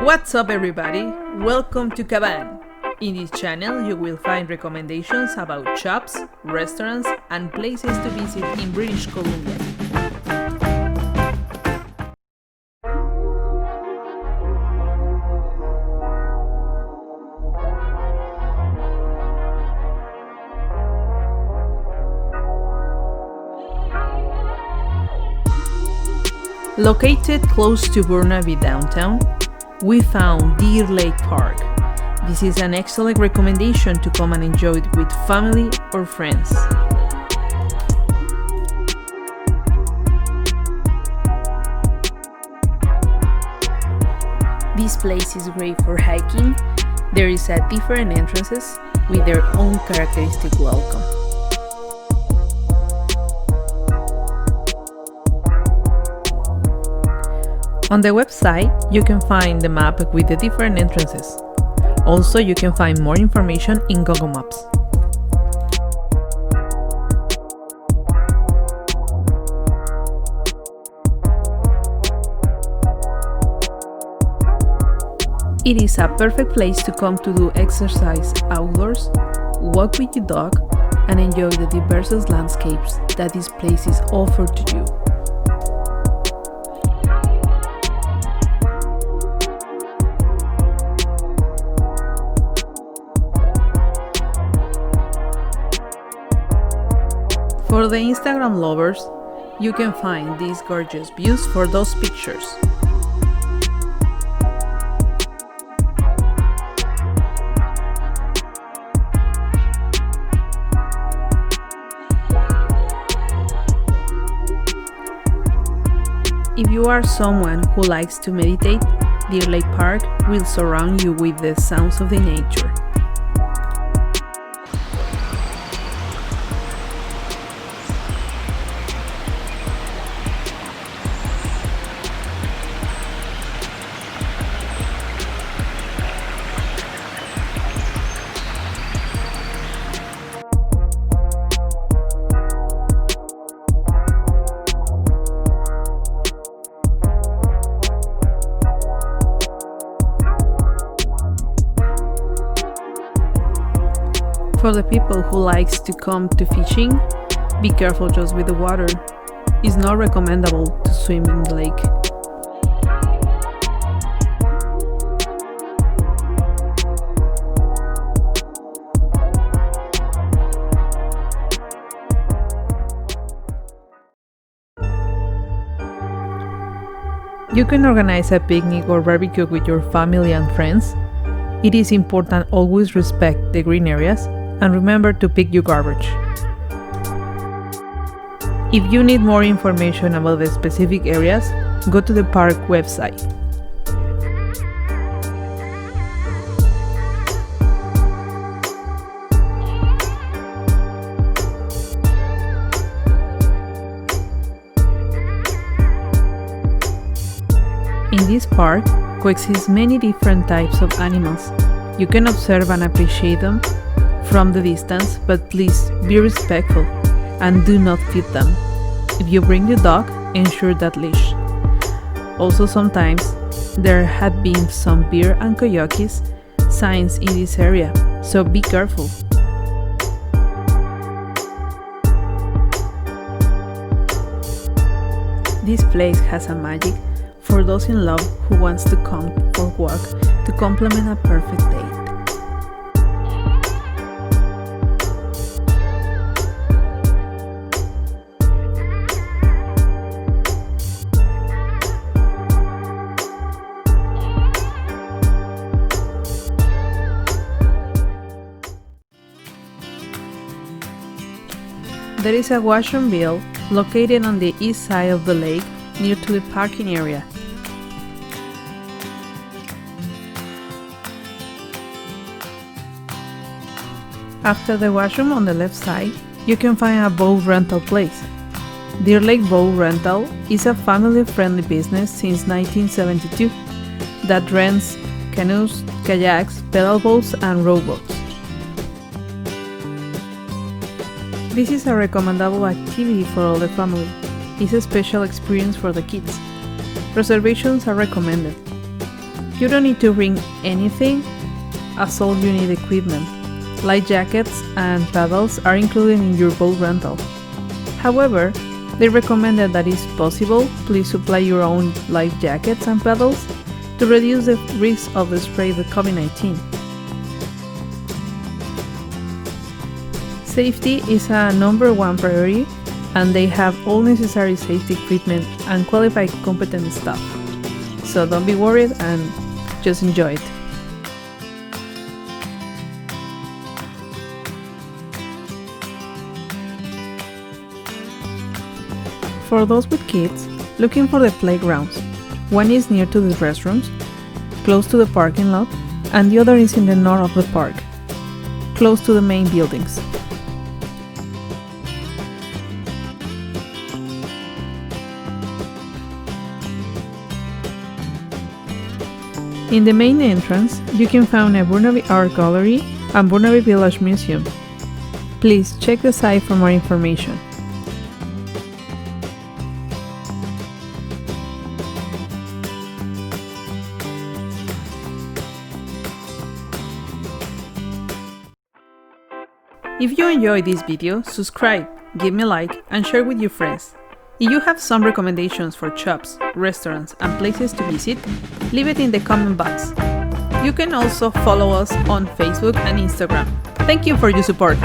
What's up everybody? Welcome to Caban. In this channel you will find recommendations about shops, restaurants and places to visit in British Columbia. Located close to Burnaby downtown, we found Deer Lake Park. This is an excellent recommendation to come and enjoy it with family or friends. This place is great for hiking. There is a different entrances with their own characteristic welcome. On the website, you can find the map with the different entrances. Also, you can find more information in Google Maps. It is a perfect place to come to do exercise outdoors, walk with your dog, and enjoy the diverse landscapes that this place is offered to you. For the Instagram lovers, you can find these gorgeous views for those pictures. If you are someone who likes to meditate, Deer Lake Park will surround you with the sounds of the nature. For the people who likes to come to fishing, be careful just with the water. It's not recommendable to swim in the lake. You can organize a picnic or barbecue with your family and friends. It is important always respect the green areas and remember to pick your garbage. If you need more information about the specific areas, go to the park website. In this park coexist many different types of animals. You can observe and appreciate them from the distance, but please be respectful and do not feed them. If you bring the dog, ensure that leash. Also, sometimes there have been some bear and coyotes signs in this area, so be careful. This place has a magic for those in love who wants to come for a walk to complement a perfect date. There is a washroom bill located on the east side of the lake near to the parking area. After the washroom on the left side, you can find a boat rental place. Deer Lake Boat Rental is a family-friendly business since 1972 that rents canoes, kayaks, pedal boats, and rowboats. This is a recommendable activity for all the family. It's a special experience for the kids. Reservations are recommended. You don't need to bring anything, as all you need equipment. Life jackets and paddles are included in your boat rental. However, they recommended that if possible, please supply your own life jackets and paddles to reduce the risk of the spread with COVID-19. Safety is a number one priority, and they have all necessary safety equipment and qualified competent staff. So don't be worried and just enjoy it. For those with kids, looking for the playgrounds. One is near to the restrooms, close to the parking lot, and the other is in the north of the park, close to the main buildings. In the main entrance, you can find a Burnaby Art Gallery and Burnaby Village Museum. Please check the site for more information. If you enjoyed this video, subscribe, give me a like, and share with your friends. If you have some recommendations for shops, restaurants, and places to visit, leave it in the comment box. You can also follow us on Facebook and Instagram. Thank you for your support!